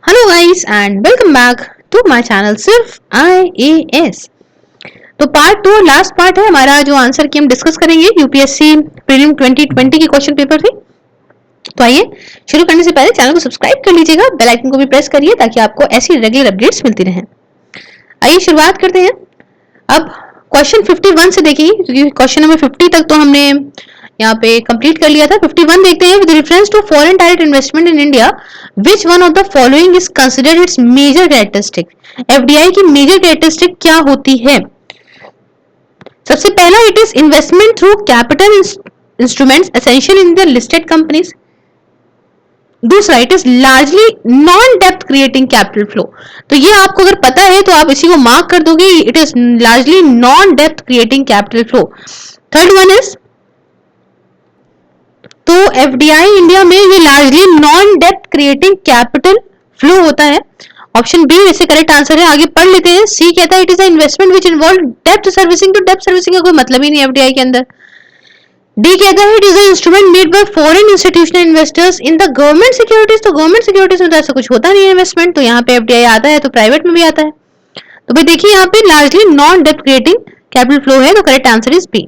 Hello guys and welcome back to my channel सिर्फ IAS। तो part 2 last part है हमारा, जो आंसर की हम डिस्कस करेंगे यूपीएससी प्रीलिम 2020 की क्वेश्चन पेपर थे। तो आइए शुरू करने से पहले चैनल को सब्सक्राइब कर लीजिएगा, बेल आइकन को भी प्रेस करिए ताकि आपको ऐसी रेगुलर अपडेट्स मिलती रहें। आइए शुरुआत करते हैं। अब क्वेश्चन 51 से देखिए, क्योंकि क्वेश्चन नंबर 50 तक तो हमने यहाँ पे कंप्लीट कर लिया था। 51 देखते हैं। With reference to foreign direct investment in India, which one of the following is considered its major characteristic. FDI की मेजर कैरेक्टरिस्टिक क्या होती है? सबसे पहला, it is investment through capital instruments essential in the listed companies. दूसरा, it is largely non डेप्थ creating capital flow. तो ये आपको अगर पता है तो आप इसी को मार्क कर दोगे, इट इज लार्जली नॉन डेप्थ creating capital flow. Third one is, तो एफडीआई इंडिया में ये लार्जली नॉन डेप्थ क्रिएटिंग कैपिटल फ्लो होता है। ऑप्शन बी वैसे करेक्ट आंसर है। आगे पढ़ लेते हैं। सी कहता है it is investment which involve depth servicing. तो डेप्थ सर्विसिंग का कोई मतलब ही नहीं एफडीआई के अंदर। डी कहता है it is instrument made by foreign institutional investors in the government securities. तो गवर्नमेंट सिक्योरिटीज में तो ऐसा कुछ होता नहीं है इन्वेस्टमेंट, तो यहाँ पे एफडीआई आता है तो प्राइवेट में भी आता है। तो भाई देखिए यहाँ पे लार्जली नॉन डेप्थ क्रिएटिंग कैपिटल फ्लो है, तो correct answer is B.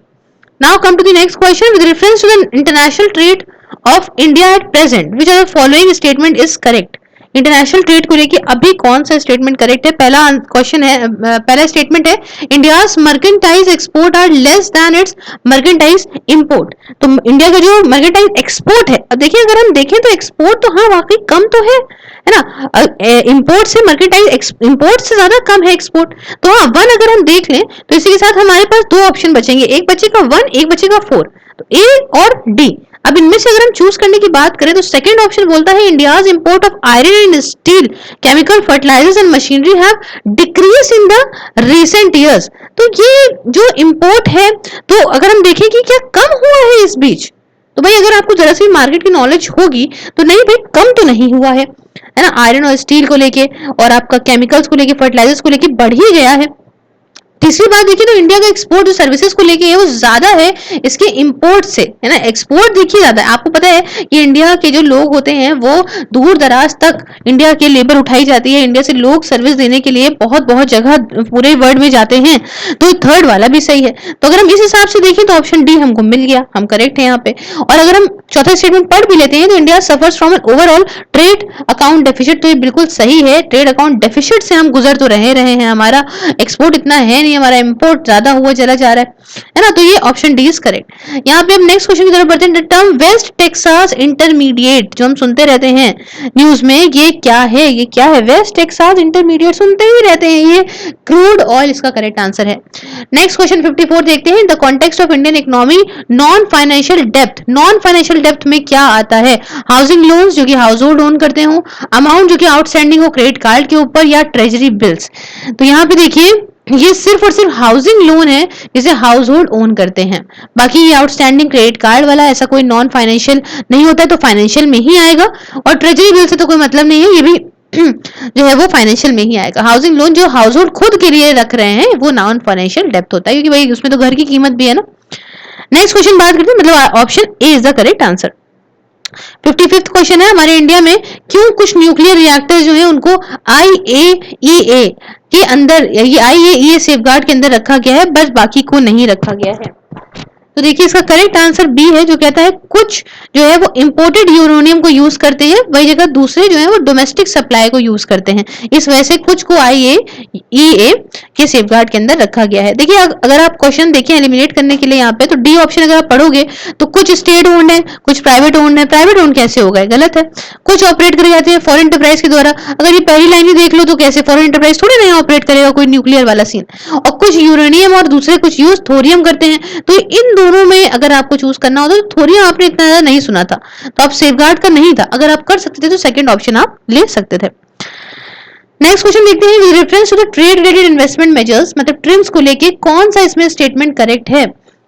Now come to the next question. With reference to the international trade of India at present, which of the following statement is correct? International trade को लेके अभी कौन सा statement correct है? पहला question है, पहला statement है India's merchandise export are less than its merchandise import. तो इंडिया का जो मर्केंटाइज एक्सपोर्ट है, अब देखिए अगर हम देखें तो एक्सपोर्ट तो हाँ वाकई कम तो है ना, इंपोर्ट से मर्केंटाइज इंपोर्ट से ज्यादा कम है एक्सपोर्ट। तो हाँ वन अगर हम देख लें तो इसी के साथ हमारे पास दो ऑप्शन बचेंगे, एक बचेगा वन, एक बचेगा फोर, तो ए और डी। अब इनमें से अगर हम चूज करने की बात करें तो सेकंड ऑप्शन बोलता है India's import of iron and steel, chemical, fertilisers and machinery have decrease in the recent years. तो ये जो इंपोर्ट है, तो अगर हम देखें कि क्या कम हुआ है इस बीच, तो भाई अगर आपको जरा सी मार्केट की नॉलेज होगी तो नहीं भाई कम तो नहीं हुआ है ना। आयरन और स्टील को लेके और आपका केमिकल्स को लेके, फर्टिलाइजर्स को लेके बढ़ ही गया है। तीसरी बात देखिए तो इंडिया का एक्सपोर्ट जो सर्विसेज को लेके है वो ज्यादा है इसके इंपोर्ट से, है ना। एक्सपोर्ट देखिए ज्यादा है। आपको पता है कि इंडिया के जो लोग होते हैं वो दूर दराज तक इंडिया के लेबर उठाई जाती है, इंडिया से लोग सर्विस देने के लिए बहुत बहुत जगह पूरे वर्ल्ड में जाते हैं। तो थर्ड वाला भी सही है। तो अगर हम इस हिसाब से देखें तो ऑप्शन डी हमको मिल गया, हम करेक्ट है यहाँ पे। और अगर हम चौथा स्टेटमेंट पढ़ भी लेते हैं तो India suffers from an overall trade account deficit. तो ये बिल्कुल सही है, ट्रेड अकाउंट डेफिसिट से हम गुजर तो रहे हैं, हमारा एक्सपोर्ट इतना है नहीं, हमारा इंपोर्ट ज्यादा हुआ चला जा रहा है ना। तो ये ऑप्शन डी इज करेक्ट। यहाँ पे हम नेक्स्ट क्वेश्चन की तरफ बढ़ते हैं। टर्म वेस्ट टेक्सास इंटरमीडिएट जो हम सुनते रहते हैं न्यूज में, ये क्या है? ये क्या है? वेस्ट टेक्सास इंटरमीडिएट सुनते ही रहते हैं, ये क्रूड ऑयल इसका करेक्ट आंसर है। नेक्स्ट क्वेश्चन 54 देखते हैं। The context of Indian economy non financial depth. Non financial depth में क्या आता है? हाउसिंग लोन्स जो कि हाउस होल्ड ओन करते हो, अमाउंट जो कि आउटस्टैंडिंग हो क्रेडिट कार्ड के ऊपर, या ट्रेजरी बिल्स। तो यहाँ पे देखिए ये सिर्फ और सिर्फ हाउसिंग लोन है जिसे हाउस होल्ड ओन करते हैं। बाकी ये आउटस्टैंडिंग क्रेडिट कार्ड वाला ऐसा कोई नॉन फाइनेंशियल नहीं होता है, तो फाइनेंशियल में ही आएगा। और ट्रेजरी बिल से तो कोई मतलब नहीं है, ये भी जो है वो फाइनेंशियल में ही आएगा। हाउसिंग लोन जो हाउस होल्ड खुद के लिए रख रहे हैं वो नॉन फाइनेंशियल डेप्थ होता है, क्योंकि भाई उसमें तो घर की कीमत भी है ना। नेक्स्ट क्वेश्चन बात करते हैं, मतलब option A is the correct answer. 55th question है, हमारे इंडिया में क्यों कुछ न्यूक्लियर रिएक्टर जो है उनको IAEA के अंदर, ये IAEA सेफगार्ड के अंदर रखा गया है, बस बाकी को नहीं रखा गया है? तो देखिए इसका करेक्ट आंसर बी है, जो कहता है कुछ जो है वो इंपोर्टेड यूरेनियम को यूज करते हैं, वही जगह दूसरे जो है वो डोमेस्टिक सप्लाई को यूज करते हैं। इस वजह से कुछ को IAEA के सेफगार्ड के अंदर रखा गया है। देखिए अगर आप क्वेश्चन देखें एलिमिनेट करने के लिए यहाँ पे, तो डी ऑप्शन अगर आप पढ़ोगे तो कुछ स्टेट ओन्ड है, कुछ प्राइवेट ओन्ड है। प्राइवेट ओन्ड कैसे होगा? गलत है। कुछ ऑपरेट करे जाते हैं फॉरेन एंटरप्राइज के द्वारा। अगर ये पहली लाइन ही देख लो तो कैसे फॉरेन एंटरप्राइज थोड़ी नहीं ऑपरेट करेगा कोई न्यूक्लियर वाला सीन। और कुछ यूरेनियम और दूसरे कुछ यूज थोरियम करते हैं। तो इन दोनों में अगर आपको चूज करना होता तो थोरियम आपने इतना ज्यादा नहीं सुना था, तो आप सेफगार्ड का नहीं था। अगर आप कर सकते थे तो सेकंड ऑप्शन आप ले सकते थे। नेक्स्ट क्वेश्चन देखते हैं। With reference to the trade related investment measures, मतलब ट्रिम्स को लेके कौन सा इसमें स्टेटमेंट करेक्ट है?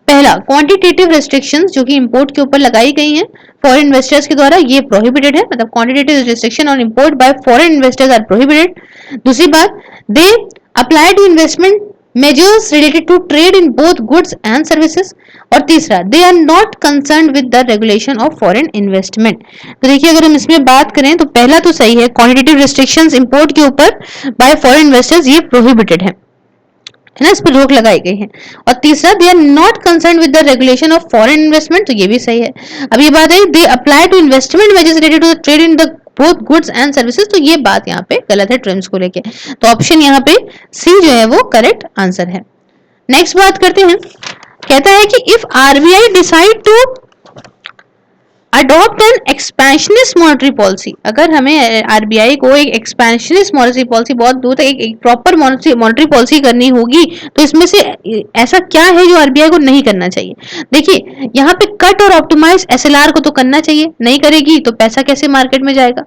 पहला, क्वांटिटेटिव रेस्ट्रिक्शंस जो कि इंपोर्ट के ऊपर लगाई गई हैं फॉरेन इन्वेस्टर्स के द्वारा, ये प्रोहिबिटेड है, मतलब quantitative restriction on import by foreign investors are prohibited. दूसरी बात, they apply to investment measures related to trade in both goods and services, और तीसरा they are not concern with the regulation of foreign investment. तो देखिए अगर हम इसमें बात करें तो पहला तो सही है, क्वांटिटेटिव रिस्ट्रिक्शंस इंपोर्ट के ऊपर बाय फॉरेन इन्वेस्टर्स ये प्रोहिबिटेड है ना, इस पर रोक लगाई गई है। और तीसरा they are not concern with the regulation of foreign investment, तो ये भी सही है। अब ये बात है they apply to investment measures related to the trade in the both goods and services, तो ये बात यहाँ पे गलत है ट्रिम्स को लेके, तो ऑप्शन यहाँ पे सी जो है वो करेक्ट आंसर है। नेक्स्ट बात करते हैं, कहता है कि if RBI decide to adopt an expansionist monetary policy, अगर हमें आरबीआई को एक एक्सपेंशनिस्ट मॉनेटरी पॉलिसी, बहुत दूर तक एक प्रॉपर मॉनेटरी पॉलिसी करनी होगी, तो इसमें से ऐसा क्या है जो आरबीआई को नहीं करना चाहिए। देखिए यहाँ पे कट और ऑप्टिमाइज एसएलआर को तो करना चाहिए, नहीं करेगी तो पैसा कैसे मार्केट में जाएगा।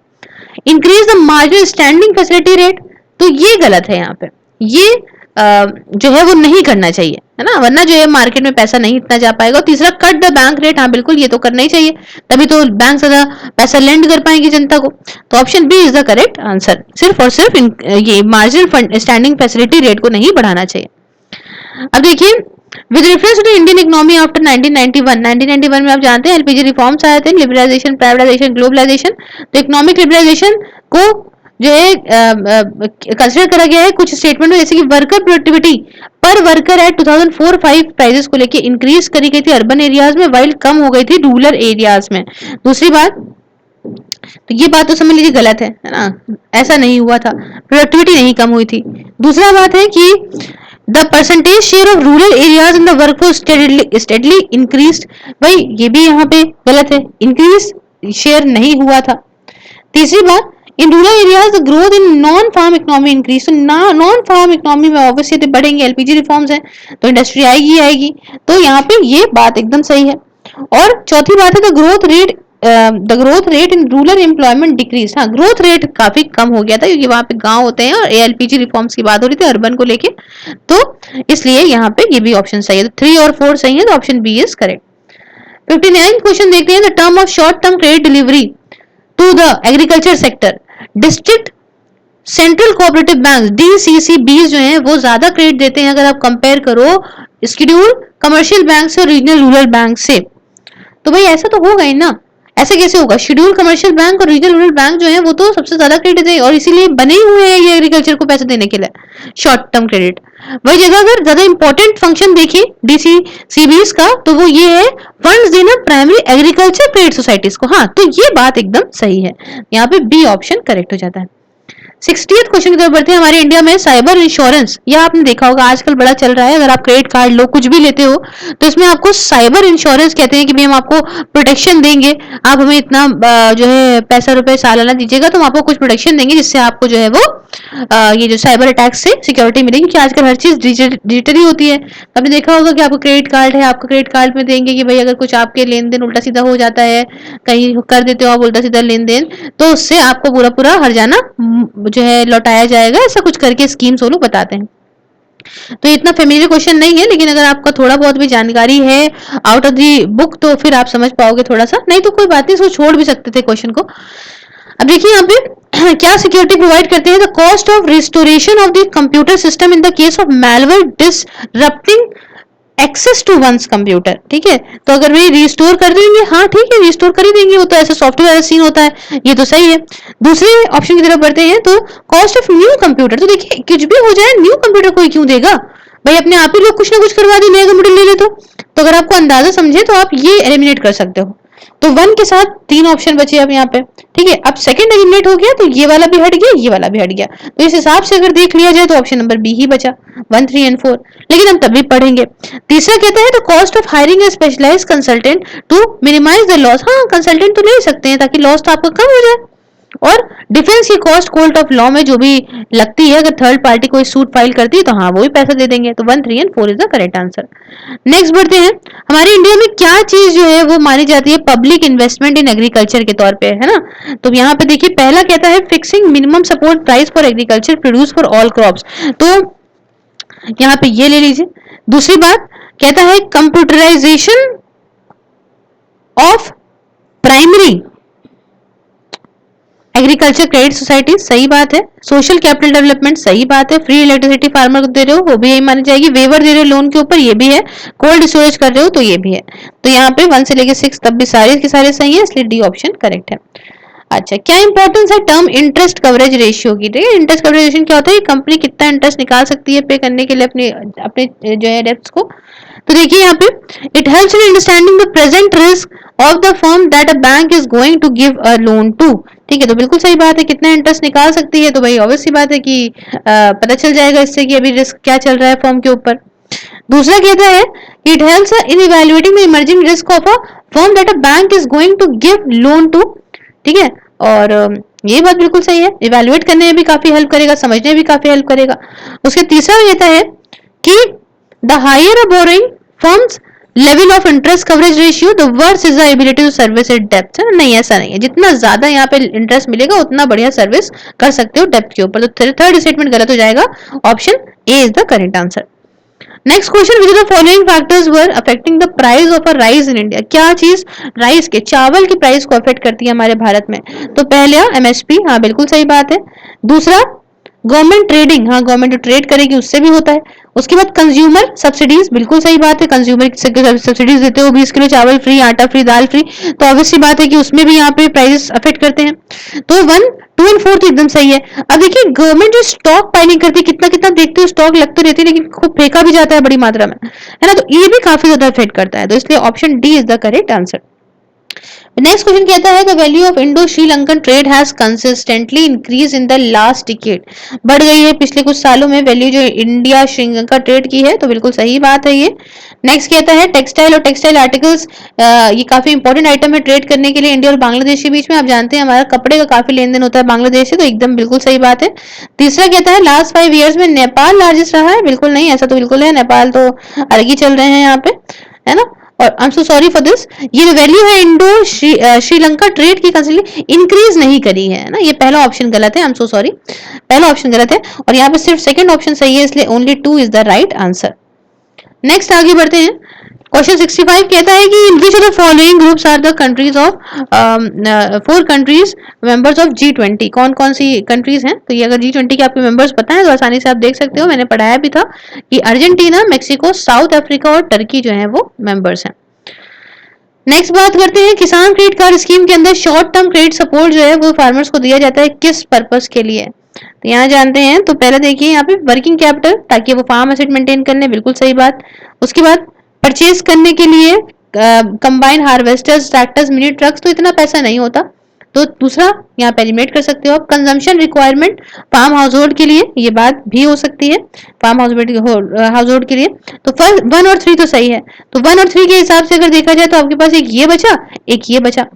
Increase the marginal standing facility rate, तो ये गलत है यहाँ पे, ये जो है वो नहीं करना चाहिए, है ना, वरना जो है मार्केट में पैसा नहीं इतना जा पाएगा। और तीसरा कट द बैंक रेट, हाँ बिल्कुल ये तो करना ही चाहिए, तभी तो बैंक ज्यादा पैसा लेंड कर पाएंगे जनता को, तो option B is the correct answer. सिर्फ और सिर्फ ये मार्जिनल स्टैंडिंग फैसिलिटी रेट को नहीं बढ़ाना चाहिए। अब देखिए with reference to Indian economy after 1991 में आप जानते हैं एलपीजी रिफॉर्म्स आए थे, लिबरलाइजेशन, प्राइवेटाइजेशन, ग्लोबलाइजेशन, तो इकोनॉमिक लिबरलाइजेशन को जो है कंसिडर करा गया है कुछ स्टेटमेंट में, जैसे कि वर्कर प्रोडक्टिविटी पर वर्कर एट 2004-5 प्राइसेस को लेके इंक्रीज करी गई थी अर्बन एरियाज में, वाइल कम हो गई थी रूरल एरियाज में। दूसरी बात, तो ये बात तो समझ लीजिए गलत है ना, ऐसा नहीं हुआ था, प्रोडक्टिविटी नहीं कम हुई थी। दूसरा बात है कि the percentage share of rural areas in the workforce steadily increased, भाई ये भी यहाँ पे गलत है, इंक्रीज शेयर नहीं हुआ था। तीसरी बात, in rural areas the growth in non farm economy increase, तो नॉन फार्म इकोनॉमी में ऑब्वियसली बढ़ेंगे, एलपीजी रिफॉर्म्स है तो इंडस्ट्री आएगी, तो यहाँ पे ये बात एकदम सही है। और चौथी बात है the growth rate in rural employment decrease, हाँ ग्रोथ रेट काफी कम हो गया था क्योंकि वहां पे गांव होते हैं और एलपीजी रिफॉर्म्स की बात हो रही थी अर्बन को लेके, तो इसलिए यहाँ पे ये भी ऑप्शन सही है, तो 3 और 4 सही है, तो option B is correct. 59 question देखते हैं, the term of short term credit delivery to the agriculture sector, district central cooperative bank DCCBs जो हैं वो ज्यादा क्रेडिट देते हैं अगर आप कंपेयर करो शेड्यूल कमर्शियल बैंक से और रीजनल रूरल बैंक से, तो भाई ऐसा तो होगा ही ना, ऐसे कैसे होगा, शेड्यूल कमर्शियल बैंक और रीजनल रूरल बैंक जो है वो तो सबसे ज्यादा क्रेडिट देते हैं और इसीलिए बने ही हुए हैं ये एग्रीकल्चर को पैसे देने के लिए शॉर्ट टर्म क्रेडिट। वही जगह अगर ज्यादा इंपॉर्टेंट फंक्शन देखिए डीसीसीबीज का, तो वो ये है फंड्स देना प्राइमरी एग्रीकल्चर क्रेडिट सोसाइटीज को, हाँ तो ये बात एकदम सही है, यहाँ पे बी ऑप्शन करेक्ट हो जाता है। 60th क्वेश्चन की तरफ बढ़ते हैं, हमारे इंडिया में साइबर इंश्योरेंस, यह आपने देखा होगा आजकल बड़ा चल रहा है, अगर आप क्रेडिट कार्ड लो कुछ भी लेते हो तो इसमें आपको साइबर इंश्योरेंस कहते हैं कि भाई हम आपको प्रोटेक्शन देंगे, आप हमें इतना जो है पैसा रुपए सालाना दीजिएगा तो हम आपको कुछ प्रोटेक्शन देंगे जिससे आपको जो है वो ये जो साइबर अटैक से सिक्योरिटी मिलेगी, क्योंकि आजकल हर चीज डिजिटली होती है। आपने देखा होगा कि आपको क्रेडिट कार्ड है, आपका क्रेडिट कार्ड में देंगे कि भाई अगर कुछ आपके लेन देन उल्टा सीधा हो जाता है, कहीं कर देते हो आप उल्टा सीधा लेन देन, तो उससे आपको पूरा पूरा हर्जाना जो है लौटाया जाएगा, ऐसा कुछ करके स्कीम्स वो लोग बताते हैं। तो इतना फेमिलियर क्वेश्चन नहीं है, लेकिन अगर आपका थोड़ा बहुत भी जानकारी है आउट ऑफ दी बुक तो फिर आप समझ पाओगे थोड़ा सा, नहीं तो कोई बात नहीं, इसको छोड़ भी सकते थे क्वेश्चन को। अब देखिए यहाँ पे क्या सिक्योरिटी प्रोवाइड करते हैं, the cost of restoration of the computer system in the case of malware disrupting access to one's computer, ठीक है, तो अगर वे रिस्टोर कर देंगे, हाँ ठीक है रिस्टोर कर ही देंगे, वो तो ऐसा सॉफ्टवेयर सीन होता है, ये तो सही है। दूसरे ऑप्शन की तरफ बढ़ते हैं, तो कॉस्ट ऑफ न्यू कंप्यूटर, तो देखिए कुछ भी हो जाए न्यू कंप्यूटर कोई क्यों देगा, भाई अपने आप ही लोग कुछ ना कुछ करवा दे नया कंप्यूटर ले ले, तो अगर आपको अंदाजा समझे तो आप ये एलिमिनेट कर सकते हो, तो 1 के साथ 3 ऑप्शन बचे अब यहाँ पे, ठीक है। अब सेकंड एलिमिनेट हो गया तो ये वाला भी हट गया, ये वाला भी हट गया, तो इस हिसाब से अगर देख लिया जाए तो ऑप्शन नंबर बी ही बचा 1, 3 एंड 4, लेकिन हम तभी पढ़ेंगे। तीसरा कहता है the cost of hiring a specialised consultant to minimise the loss, हाँ कंसल्टेंट तो ले सकते हैं ताकि लॉस तो आपका कम हो जाए। और डिफेंस की कॉस्ट कोर्ट ऑफ लॉ में जो भी लगती है, अगर थर्ड पार्टी कोई सूट फाइल करती है तो हाँ वो भी पैसा दे देंगे, तो 1, 3 and 4 is the correct answer. Next बढ़ते हैं, हमारे इंडिया में क्या चीज जो है वो मानी जाती है पब्लिक इन्वेस्टमेंट इन एग्रीकल्चर के तौर पे, है ना, तो यहाँ पे देखिए पहला कहता है fixing minimum support price for agriculture produce for all crops, तो यहाँ पे ये ले लीजिए। दूसरी बात कहता है एग्रीकल्चर क्रेडिट सोसाइटी, सही बात है। सोशल कैपिटल डेवलपमेंट, सही बात है। फ्री इलेक्ट्रिसिटी फार्मर को दे रहे हो, वो भी यही मानी जाएगी। वेवर दे रहे हो लोन के ऊपर, ये भी है। कोल्ड स्टोरेज कर रहे हो, तो ये भी है। तो यहाँ पे 1 से लेके 6 तब भी सारे के सारे सही है, इसलिए डी ऑप्शन करेक्ट है। अच्छा, क्या इंपॉर्टेंस है टर्म इंटरेस्ट कवरेज रेशियो की? ठीक है, इंटरेस्ट कवरेज रेशियो क्या होता है? कंपनी कितना इंटरेस्ट निकाल सकती है पे करने के लिए अपने अपने जो है डेब्ट्स को। तो देखिए यहाँ पे, it helps in understanding the present risk of the firm that a bank is going to give a loan to. ठीक है, तो बिल्कुल सही बात है। कितना इंटरेस्ट निकाल सकती है, तो भाई ऑब्वियस सी बात है कि पता चल जाएगा इससे कि अभी रिस्क क्या चल रहा है फर्म के ऊपर। दूसरा कहता है कि it helps in evaluating the emerging risk of a firm that a bank is going to give loan to. ठीक है, और ये बात बिल्कुल सही है, इवैल्यूएट करने में भी काफी हेल्प करेगा, समझने में भी काफी हेल्प करेगा। उसके तीसरा कहता है कि the higher a borrowing firm's level of interest coverage ratio the worse is the ability to service it डेब्ट। नहीं, ऐसा नहीं है, जितना ज्यादा यहाँ पे इंटरेस्ट मिलेगा उतना बढ़िया सर्विस कर सकते हो डेब्ट के ऊपर। तो थर्ड स्टेटमेंट गलत हो जाएगा, option A is the correct answer. Next question, which the following factors were affecting the price of a rice in India? क्या चीज राइस के, चावल की प्राइस को अफेक्ट करती है हमारे भारत में? तो पहला एमएसपी, हाँ बिल्कुल सही बात है। दूसरा गवर्नमेंट ट्रेडिंग, हाँ गवर्नमेंट जो ट्रेड करेगी उससे भी होता है। उसके बाद कंज्यूमर सब्सिडीज, बिल्कुल सही बात है। कंज्यूमर सब्सिडीज देते हो, 20 किलो चावल फ्री, आटा फ्री, दाल फ्री, तो ऑब्वियस सी बात है कि उसमें भी यहाँ पे प्राइसेस अफेक्ट करते हैं। तो 1, 2 एंड 4 तो एकदम सही है। अब देखिए, गवर्नमेंट जो स्टॉक पाइलिंग करती है, कितना कितना देखते हो स्टॉक लगते रहती है, लेकिन खूब फेंका भी जाता है बड़ी मात्रा में, है ना, तो ये भी काफी ज्यादा अफेक्ट करता है। तो इसलिए option D is the correct answer. Next question कहता है the value of Indo Sri Lankan trade has consistently increase in the last decade. बढ़ गई है पिछले कुछ सालों में वैल्यू जो इंडिया श्रीलंका ट्रेड की है, तो बिल्कुल सही बात है ये। नेक्स्ट कहता है टेक्सटाइल और टेक्सटाइल आर्टिकल्स, ये काफी इंपॉर्टेंट आइटम है ट्रेड करने के लिए इंडिया और बांग्लादेश के बीच में। आप जानते हैं हमारा कपड़े का काफी लेन देन होता है बांग्लादेश से, तो एकदम बिल्कुल सही बात है। तीसरा कहता है लास्ट 5 ईयर्स में नेपाल लार्जेस्ट रहा है। बिल्कुल नहीं, ऐसा तो बिल्कुल है, नेपाल तो अलग ही चल रहे हैं यहाँ पे, है ना। और I am so sorry for this, ये जो वैल्यू है इंडो श्रीलंका ट्रेड की कंसिडरली इंक्रीज नहीं करी है ना, ये पहला ऑप्शन गलत है। आई एम सो सॉरी, पहला ऑप्शन गलत है, और यहाँ पे सिर्फ सेकंड ऑप्शन सही है, इसलिए only 2 is the right answer. Next आगे बढ़ते हैं। क्वेश्चन 65 कहता है कि which of the following groups are the countries of 4 countries members of G20? कौन कौन सी कंट्रीज हैं? तो ये अगर G20 के आपके मेंबर्स पता है तो आसानी से आप देख सकते हो, मैंने पढ़ाया भी था कि अर्जेंटीना, मेक्सिको, साउथ अफ्रीका और टर्की जो है वो मेंबर्स हैं। नेक्स्ट बात करते हैं, किसान क्रेडिट कार्ड स्कीम के अंदर शॉर्ट टर्म क्रेडिट सपोर्ट जो है वो फार्मर्स को दिया जाता है, किस पर्पस के लिए? तो यहाँ जानते हैं। तो पहले देखिए यहाँ पे वर्किंग कैपिटल, ताकि वो फार्म एसेट मेंटेन करने, बिल्कुल सही बात। उसके बाद परचेज करने के लिए combine harvesters, tractors, mini trucks, तो इतना पैसा नहीं होता, तो दूसरा यहाँ पे एलिमिनेट कर सकते हो आप। Consumption requirement farm household के लिए, ये बात भी हो सकती है फार्म हाउस होल्ड के लिए। तो फर्स्ट 1 और 3 तो सही है। तो 1 और 3 के हिसाब से अगर देखा जाए तो आपके पास एक ये बचा, एक ये बचा।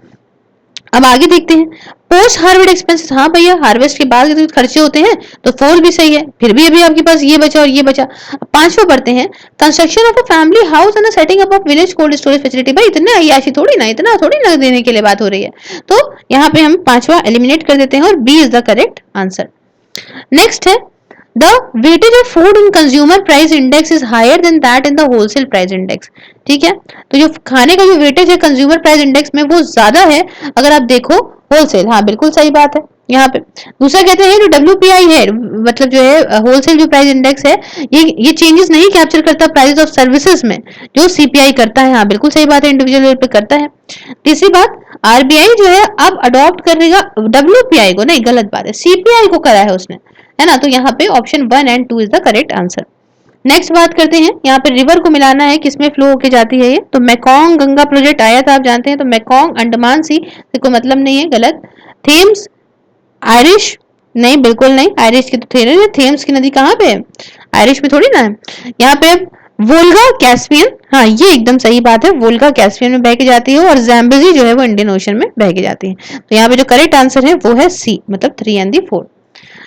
अब आगे देखते हैं पोस्ट हार्वेस्ट एक्सपेंसेस। हाँ भैया, हार्वेस्ट के बाद जो खर्चे होते हैं, तो 4 भी सही है, फिर भी अभी आपके पास ये बचा और ये बचा। अब 5वां पढ़ते हैं, construction of a family house and setting up of village cold storage facility. भाई इतना अय्याशी थोड़ी ना, इतना थोड़ी ना देने के लिए बात हो रही है, तो यहाँ पे हम 5वां एलिमिनेट कर देते हैं और B is the correct answer. Next है the weightage of food in consumer price index is higher than that in the wholesale price index। ठीक है, तो जो खाने का जो वेटेज है कंज्यूमर प्राइस इंडेक्स में वो ज्यादा है अगर आप देखो होलसेल। हाँ बिल्कुल सही बात है यहाँ पे। दूसरा कहते हैं जो WPI है, मतलब जो है होलसेल जो प्राइस इंडेक्स है, ये चेंजेस नहीं कैप्चर करता प्राइस ऑफ सर्विसेज में, जो CPI करता है। हाँ बिल्कुल सही बात है, इंडिविजुअल लेवल पे करता है। तीसरी बात, RBI जो है अब अडॉप्ट करेगा WPI को, नहीं गलत बात है, CPI को करा है उसने, है ना। तो यहाँ पे option 1 and 2 is the correct answer. Next बात करते हैं, यहाँ पे रिवर को मिलाना है, किसमें फ्लो होके जाती है ये? तो मैकोंग गंगा प्रोजेक्ट आया था, आप जानते हैं। तो मैकोंग अंडमान सी से कोई मतलब नहीं है, गलत। थेम्स आयरिश, नहीं बिल्कुल नहीं, आयरिश की तो थेम्स की नदी कहाँ पे है? आयरिश में थोड़ी ना है। यहाँ पे वोल्गा कैस्पियन, हाँ ये एकदम सही बात है, वोल्गा कैस्पियन में बह के जाती है, और ज़ैम्बेजी जो है वो इंडियन ओशन में बह के जाती है। तो यहाँ पे जो करेक्ट आंसर है वो है सी, मतलब 3 एंड 4।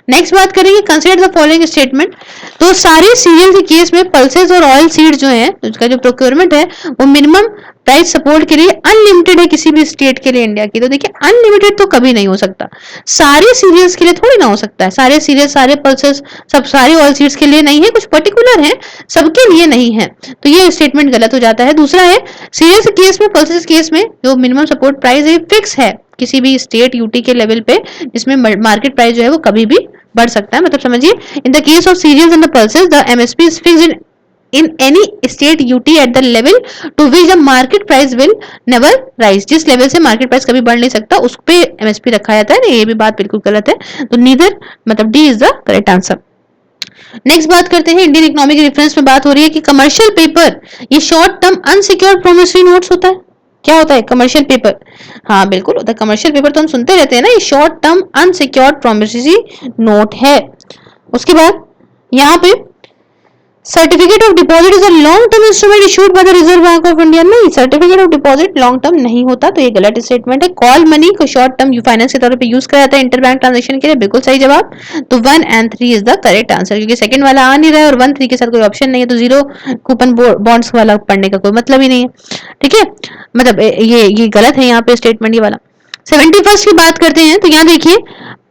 नेक्स्ट बात करेंगे कंसीडर द फॉलोइंग स्टेटमेंट। तो सारे सीरियल के केस में पल्सेस और ऑयल सीड जो है, उसका जो प्रोक्योरमेंट है वो मिनिमम प्राइस सपोर्ट के लिए अनलिमिटेड है किसी भी स्टेट के लिए इंडिया की। तो देखिए अनलिमिटेड तो कभी नहीं हो सकता, सारे सीरियल्स के लिए थोड़ी ना हो सकता है। सारे सीरियल्स, सारे पल्सेस, सब सारे ऑयल सीड्स के लिए नहीं है, कुछ पर्टिकुलर है, सबके लिए नहीं है, तो ये स्टेटमेंट गलत हो जाता है। दूसरा है सीरियल्स केस में, पल्सेस केस में जो मिनिमम सपोर्ट प्राइस है फिक्स है, किसी भी स्टेट यूटी के लेवल पे जिसमें मार्केट प्राइस जो है वो कभी भी बढ़ सकता है। मतलब समझिए, in the case of cereals and the pulses the MSP is fixed in any state UT at the level to which the market price will never rise। जिस लेवल से मार्केट प्राइस कभी बढ़ नहीं सकता उस पे एमएसपी रखा जाता है। ये भी बात बिल्कुल गलत है, तो नीदर मतलब D is the correct answer. Next बात करते हैं, इंडियन इकोनॉमिक रेफरेंस में बात हो रही है कि कमर्शियल पेपर ये short term unsecured promissory notes होता है। क्या होता है कमर्शियल पेपर? हाँ बिल्कुल होता है। कमर्शियल पेपर तो हम सुनते रहते हैं ना, ये short term unsecured promissory note है। उसके बाद यहाँ पे certificate of deposit is a long term instrument issued by the Reserve Bank of India. नहीं, certificate of deposit long term नहीं होता, तो ये गलत स्टेटमेंट है। कॉल मनी को शॉर्ट टर्म फाइनेंस के तौर पे यूज किया जाता है इंटरबैंक ट्रांजैक्शन के लिए, बिल्कुल सही जवाब। तो 1 and 3 is the correct answer, क्योंकि सेकंड वाला आ नहीं रहा है और 1 3 के साथ कोई ऑप्शन नहीं है, तो जीरो कूपन बॉन्ड्स वाला पढ़ने का कोई मतलब ही नहीं है। ठीक है, मतलब ये गलत है यहाँ पे स्टेटमेंट ये वाला। 71 की बात करते हैं, तो यहाँ देखिए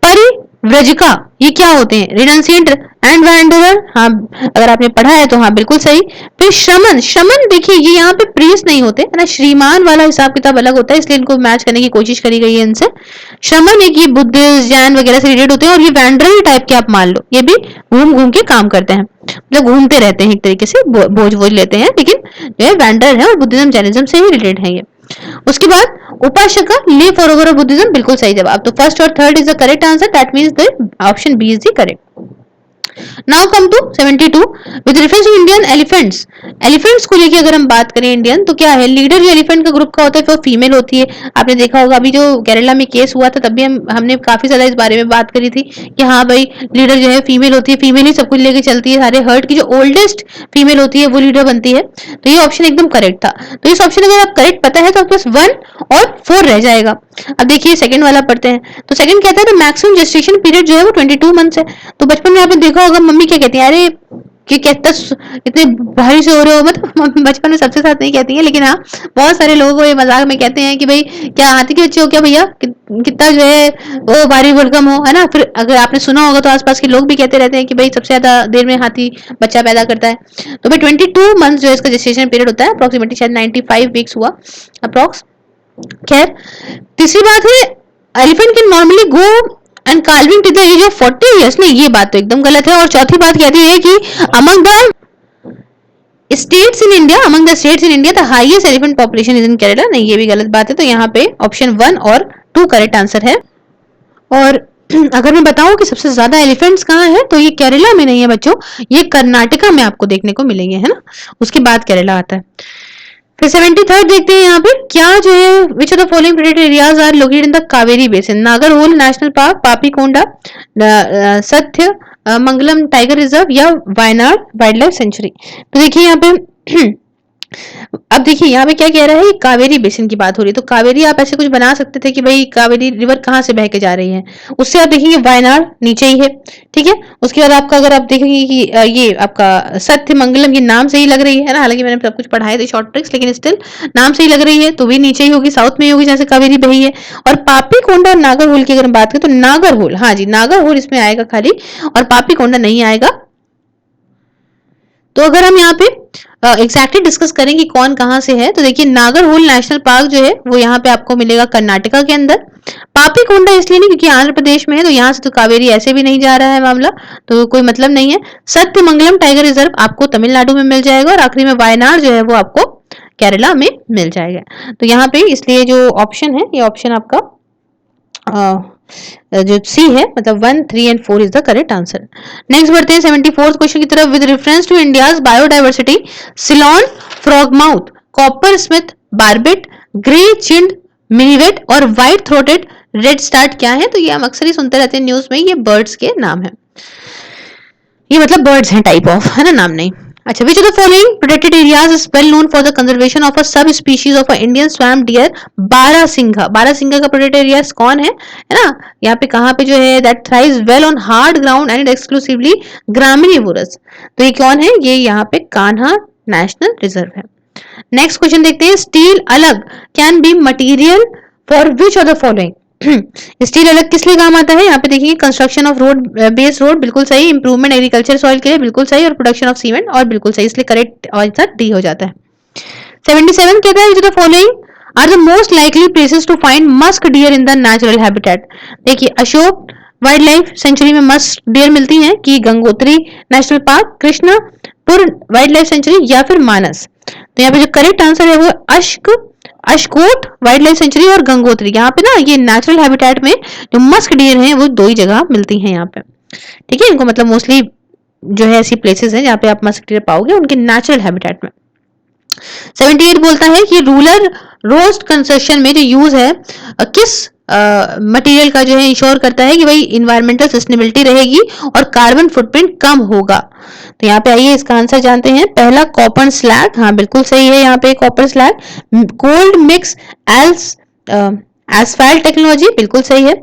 परिव्रजका ये क्या होते हैं? रिनंसिएंट एंड वैंडरर, हाँ अगर आपने पढ़ा है तो हाँ बिल्कुल सही। फिर श्रमण, श्रमण देखिए ये यहाँ पे प्रीस नहीं होते है ना, श्रीमान वाला हिसाब किताब अलग होता है, इसलिए इनको मैच करने की कोशिश करी गई है इनसे। श्रमण एक ये बुद्धिस्ट जैन वगैरह से रिलेटेड होते हैं, और ये वैंडरर टाइप के आप मान लो, ये भी घूम घूम के काम करते हैं, मतलब घूमते रहते हैं एक तरीके से, बोझ बोझ लेते हैं, लेकिन जो है वैंडरर है और बुद्धिज्म जैनिज्म से ही रिलेटेड है ये। उसके बाद उपासका ले फॉलोवर ऑफ बुद्धिज्म, बिल्कुल सही जवाब। तो फर्स्ट और third is the correct answer, that means the option B is the correct. Now come to 72 with reference to Indian elephants. Elephants को लेके अगर हम बात करें इंडियन, तो क्या है लीडर जो एलिफेंट का ग्रुप का होता है वो फीमेल होती है। आपने देखा होगा अभी जो केरला में केस हुआ था तब भी हमने काफी ज्यादा इस बारे में बात करी थी कि हाँ भाई लीडर जो है फीमेल होती है, फीमेल ही सब कुछ लेके चलती है, सारे हर्ट की जो ओल्डेस्ट फीमेल होती है वो लीडर बनती है। तो ये ऑप्शन एकदम करेक्ट था। तो इस ऑप्शन अगर आप करेक्ट पता है तो आपके पास 1 और 4 रह जाएगा। अब देखिए सेकंड वाला पढ़ते हैं, तो सेकंड कहता है मैक्सिमम जेस्टेशन पीरियड जो है वो 22 मंथ्स है। तो बचपन में आपने देखा होगा मम्मी क्या कहती है, अरे कि कहता इतने भारी से हो रहे हो, मतलब बचपन में सबसे साथ नहीं कहती है, लेकिन हाँ बहुत सारे लोगों को ये मजाक में कहते हैं कि भाई क्या हाथी के बच्चे हो क्या भैया, कितना जो है वो भारी भरकम हो, है ना। फिर अगर आपने सुना होगा तो आसपास के लोग भी कहते रहते हैं कि भाई सबसे ज्यादा देर में हाथी बच्चा पैदा करता है। तो भाई 22 मंथ जो है इसका जेस्टेशन पीरियड होता है, अप्रोक्सीमेटली शायद 95 वीक्स हुआ अप्रोक्स। खैर तीसरी बात है, elephant can normally go and calving till the age of 40 years. नहीं, ये बात तो एकदम गलत है। और चौथी बात कहती है कि among the states in India the highest elephant population is in Kerala. नहीं, ये भी गलत बात है। तो यहाँ पे ऑप्शन 1 और 2 करेक्ट आंसर है। और अगर मैं बताऊं कि सबसे ज्यादा एलिफेंट्स कहाँ है, तो ये केरला में नहीं है बच्चों, ये कर्नाटका में आपको देखने को मिलेंगे, है ना। उसके बाद केरला आता है। फिर 73 देखते हैं यहाँ पे, क्या जो है which of the following protected areas are located in the Kaveri basin? Nagarhole national park, Papikonda, Sathyamangalam tiger reserve या वायनाड वाइल्ड लाइफ सेंचुरी। तो देखिए यहाँ पे अब देखिए यहाँ पे क्या कह रहा है, कावेरी बेसिन की बात हो रही है। तो कावेरी आप ऐसे कुछ बना सकते थे कि भाई कावेरी रिवर कहाँ से बह के जा रही है, उससे आप देखेंगे वायनाड नीचे ही है, ठीक है। उसके बाद आपका अगर आप देखेंगे कि ये आपका सत्य मंगलम, ये नाम से ही लग रही है ना, हालांकि मैंने सब कुछ पढ़ाए थे शॉर्ट ट्रिक्स, लेकिन स्टिल नाम से ही लग रही है, तो भी नीचे ही होगी, साउथ में ही होगी जैसे कावेरी बही है। और पापीकोंडा और नागरहोल की अगर हम बात करें तो नागरहोल, हाँ जी नागरहोल इसमें आएगा खाली, और पापीकोंडा नहीं आएगा। तो अगर हम यहाँ पे एग्जैक्टली डिस्कस करें कि कौन कहां से है, तो देखिए नागरहोल नेशनल पार्क जो है वो यहाँ पे आपको मिलेगा कर्नाटका के अंदर। पापीकोंडा इसलिए नहीं क्योंकि आंध्र प्रदेश में है, तो यहाँ से तो कावेरी ऐसे भी नहीं जा रहा है मामला, तो कोई मतलब नहीं है। सत्यमंगलम टाइगर रिजर्व आपको तमिलनाडु में मिल जाएगा, और आखिरी में वायनाड जो है वो आपको केरला में मिल जाएगा। तो यहाँ पे इसलिए जो ऑप्शन है ये ऑप्शन आपका जो सी है, मतलब 1, 3 and 4 is the correct answer. Next बढ़ते हैं 74th क्वेश्चन की तरफ। With reference to India's biodiversity, Ceylon, frogmouth, coppersmith, barbet, grey chinned, minivet और व्हाइट थ्रोटेड रेड स्टार्ट क्या है? तो ये हम अक्सर ही सुनते रहते हैं न्यूज में, ये बर्ड्स के नाम है, ये मतलब बर्ड्स हैं टाइप ऑफ, है ना, नाम नहीं। अच्छा, which of the following protected areas is well known for the conservation of a subspecies of a Indian swamp deer barasingha? Barasingha का प्रोटेक्टेड एरियाज कौन है ना? यहाँ पे कहाँ पे जो है that thrives well on hard ground and exclusively graminevorous। तो ये कौन है? ये यहाँ पे कान्हा नेशनल रिजर्व है। नेक्स्ट क्वेश्चन देखते हैं, स्टील अलग can be material for which of the following? Steel अलग किस लिए काम आता है? यहाँ पे देखिए construction of road, base road, बिल्कुल सही। इंप्रूवमेंट एग्रीकल्चर सॉइल के लिए, बिल्कुल सही। और प्रोडक्शन ऑफ सीमेंट, और बिल्कुल सही, इसलिए करेक्ट आंसर डी हो जाता है। 77 कहता है which of the following are the most likely places to find musk deer in the natural habitat. देखिए अशोक वाइल्ड लाइफ सेंचुरी में मस्क डियर मिलती हैं कि Gangotri national park, Krishnapur wildlife sanctuary या फिर मानस। तो यहाँ पे जो करेक्ट आंसर है वो अशकोट वाइल्ड लाइफ सेंचुरी और गंगोत्री। यहाँ पे ना ये नेचुरल हैबिटेट में जो मस्क डियर हैं वो दो ही जगह मिलती हैं यहाँ पे। ठीक है, इनको मतलब मोस्टली जो है ऐसी प्लेसेस हैं जहाँ पे आप मस्क डियर पाओगे उनके नेचुरल हैबिटेट में। 78 बोलता है कि रूरल रोस्ट कंस्ट्रक्शन में जो यूज है किस मटेरियल का जो है इंश्योर करता है कि भाई इन्वायरमेंटल सस्टेनेबिलिटी रहेगी और कार्बन फुटप्रिंट कम होगा। तो यहाँ पे आइए इसका आंसर जानते हैं। पहला कॉपर स्लैग, हाँ बिल्कुल सही है, यहाँ पे copper slag. Cold mix else asphalt technology, बिल्कुल सही है।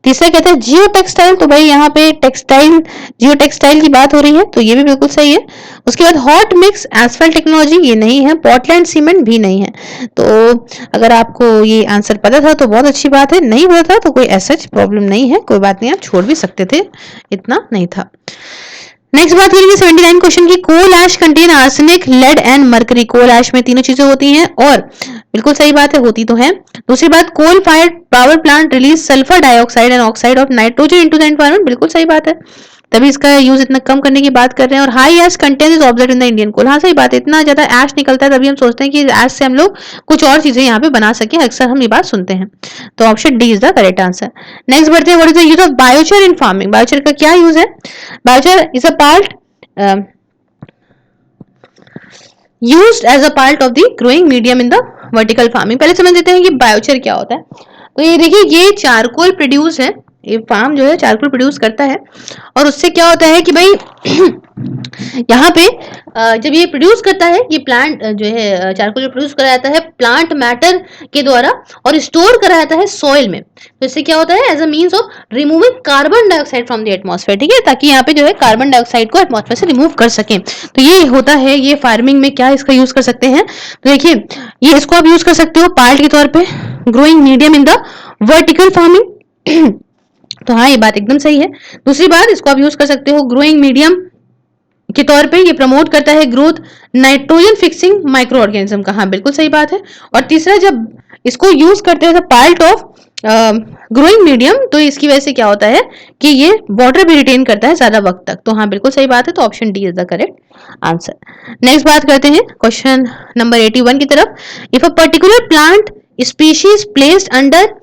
तीसरा कहता है जियो टेक्सटाइल, तो भाई यहाँ पे टेक्सटाइल जियो टेक्सटाइल की बात हो रही है, तो ये भी बिल्कुल सही है। उसके बाद हॉट मिक्स एसफाल्ट टेक्नोलॉजी, ये नहीं है। पोर्टलैंड सीमेंट भी नहीं है। तो अगर आपको ये आंसर पता था तो बहुत अच्छी बात है, नहीं पता था तो कोई ऐसा प्रॉब्लम नहीं है, कोई बात नहीं, आप छोड़ भी सकते थे, इतना नहीं था। नेक्स्ट बात करेंगे 79 क्वेश्चन की। Coal ash contain arsenic, lead and mercury. Coal ash में तीनों चीजें होती हैं और बिल्कुल सही बात है, होती तो है। दूसरी बात, coal fired power plant release sulphur dioxide and oxide of nitrogen into the environment, बिल्कुल सही बात है, तभी इसका यूज इतना कम करने की बात कर रहे हैं। और high ash content is observed in the Indian coal, हाँ सही बात है, इतना ज्यादा ऐश निकलता है तभी हम सोचते हैं कि ऐश से हम लोग कुछ और चीजें यहाँ पे बना सके, अक्सर हम ये बात सुनते हैं। तो option D is the correct answer. Next बढ़ते हैं, what is the use of biochar in farming. Biochar का क्या यूज है? Biochar is a part used as a part of the growing medium in the vertical farming। पहले समझ लेते हैं कि बायोचर क्या होता है। तो ये देखिए, ये चारकोल प्रोड्यूस है, ये फार्म जो है चारकोल प्रोड्यूस करता है और उससे क्या होता है कि भाई यहाँ पे जब ये प्रोड्यूस करता है, ये प्लांट जो है चारकोल प्रोड्यूस करा जाता है प्लांट मैटर के द्वारा और स्टोर करा जाता है सॉइल में। तो इससे क्या होता है, as a means of removing carbon dioxide from the atmosphere, ठीक है, ताकि यहाँ पे जो है कार्बन डाइऑक्साइड को एटमॉस्फेयर से रिमूव कर सके। तो ये होता है, ये फार्मिंग में क्या इसका यूज कर सकते हैं। तो देखिए, ये इसको आप यूज कर सकते हो पार्ट के तौर पे, growing medium in the vertical farming. तो हाँ, ये बात एकदम सही है। दूसरी बात, इसको आप यूज कर सकते हो ग्रोइंग मीडियम के तौर पे, ये प्रमोट करता है growth nitrogen fixing micro organism का, हाँ बिल्कुल सही बात है। और तीसरा, जब इसको यूज करते हैं पार्ट ऑफ ग्रोइंग मीडियम, तो इसकी वजह से क्या होता है कि ये वाटर भी रिटेन करता है ज्यादा वक्त तक। तो हाँ बिल्कुल सही बात है, तो option D is the correct answer. Next बात करते हैं क्वेश्चन नंबर 81 की तरफ। If a particular plant species placed under